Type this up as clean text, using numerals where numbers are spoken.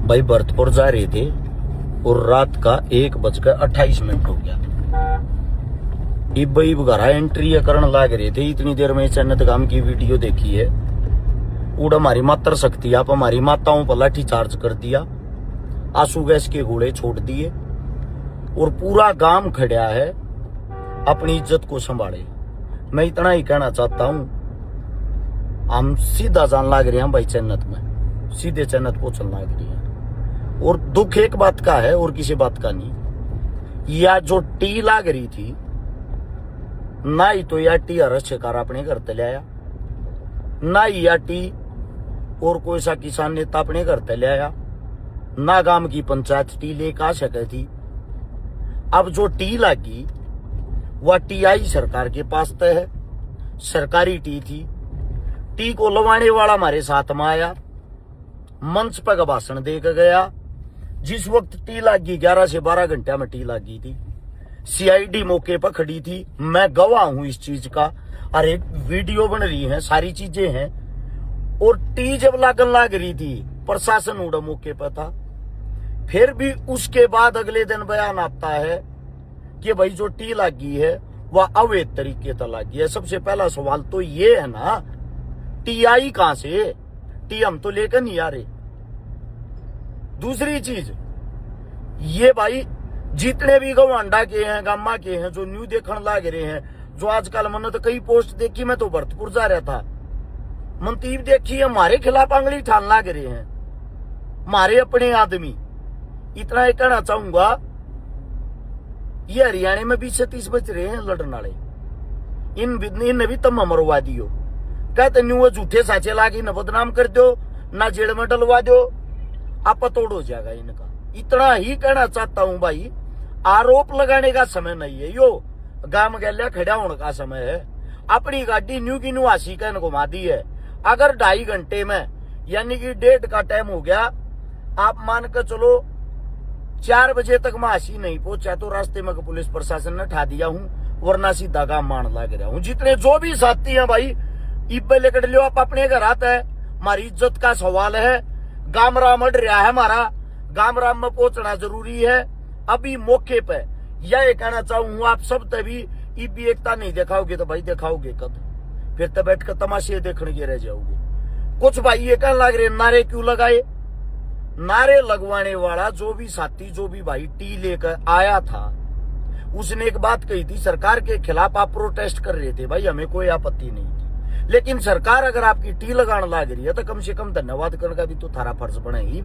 भाई भरतपुर जा रहे थे और रात का 1:28 हो गया। इब घरा एंट्री करने लाग रहे थे। इतनी देर में चन्नत गाम की वीडियो देखी है। उड़ हमारी मातर शक्ति आप हमारी माताओं पर लाठी चार्ज कर दिया, आंसू गैस के गोले छोड़ दिए और पूरा गांव खड़ा है अपनी इज्जत को संभाले। मैं इतना ही कहना चाहता हूं, हम सीधा जान लाग रहे हैं भाई चन्नत में, सीधे चन्नत पहुंचने लाग रही है। और दुख एक बात का है और किसी बात का नहीं। या जो टी लाग रही थी ना ही तो या टी हरस शिकार अपने घर तले आया, ना ही या टी और कोई सा किसान नेता अपने घर तले आया, ना गांव की पंचायत टी लेकर आ सके थी। अब जो टी लागी वह टीआई सरकार के पास तय है, सरकारी टी थी। टी को लवाने वाला हमारे साथ में आया, मंच पर भाषण देकर गया। जिस वक्त टी लागी 11 से 12 घंटे में टी लागी थी। सीआईडी मौके पर खड़ी थी, मैं गवाह हूं इस चीज का। अरे वीडियो बन रही है, सारी चीजें हैं। और टी जब लागन लाग रही थी प्रशासन उड़ा मौके पर था। फिर भी उसके बाद अगले दिन बयान आता है कि भाई जो टी लागी है वह अवैध तरीके से लागी है। सबसे पहला सवाल तो ये है ना, टी आई कहां से? टी हम तो लेकर नहीं आ रहे। दूसरी चीज ये भाई जितने भी गवांडा के हैं, गामा के हैं, जो न्यू देखने लाग रहे हैं, जो आजकल मैंने तो कई पोस्ट देखी, मैं तो भरतपुर जा रहा था, मंतीब देखी हमारे खिलाफ आंगली ठान लाग रहे हैं, हमारे अपने आदमी। इतना ही कहना चाहूंगा, ये हरियाणा में 20 से 30 बच रहे हैं लड़ने वाले। इन भी तम मरवा दियो। कहते न्यू झूठे साचे लागे न बदनाम कर दो, ना जेल में डलवा दो, आप तोड़ हो जाएगा इनका। इतना ही कहना चाहता हूं भाई, आरोप लगाने का समय नहीं है, यो गांव गैलिया खड़ा होने का समय है। अपनी गाड़ी न्यू की न्यू आशी का घुमा दी है। अगर 2.5 घंटे में यानी कि 1:30 का टाइम हो गया, आप मान कर चलो 4 बजे तक मैं आशी नहीं पहुंचा तो रास्ते में पुलिस प्रशासन ने ठा दिया हूं, वरना सीधा गांव मान लाग रहा हूं। जितने जो भी साथी हैं भाई, इब्बे लेकर लियो, आप अपने घर आता है। हमारी इज्जत का सवाल है। गांव राम अड़ रहा है हमारा, गांव राम में पहुंचना जरूरी है अभी मौके पे। यह कहना चाहूंगा, आप सब तभी इब्बी एकता नहीं दिखाओगे तो भाई दिखाओगे कद? फिर तो बैठ कर तमाशे देखने के रह जाओगे। कुछ भाई ये कहने लग रहे नारे क्यों लगाए? नारे लगवाने वाला जो भी साथी, जो भी भाई टी लेकर आया था, उसने एक बात कही थी, सरकार के खिलाफ आप प्रोटेस्ट कर रहे थे, भाई हमें कोई आपत्ति नहीं थी। लेकिन सरकार अगर आपकी टी लगाने लग रही है तो कम से कम धन्यवाद करने का भी तो थारा फर्ज बनेगी।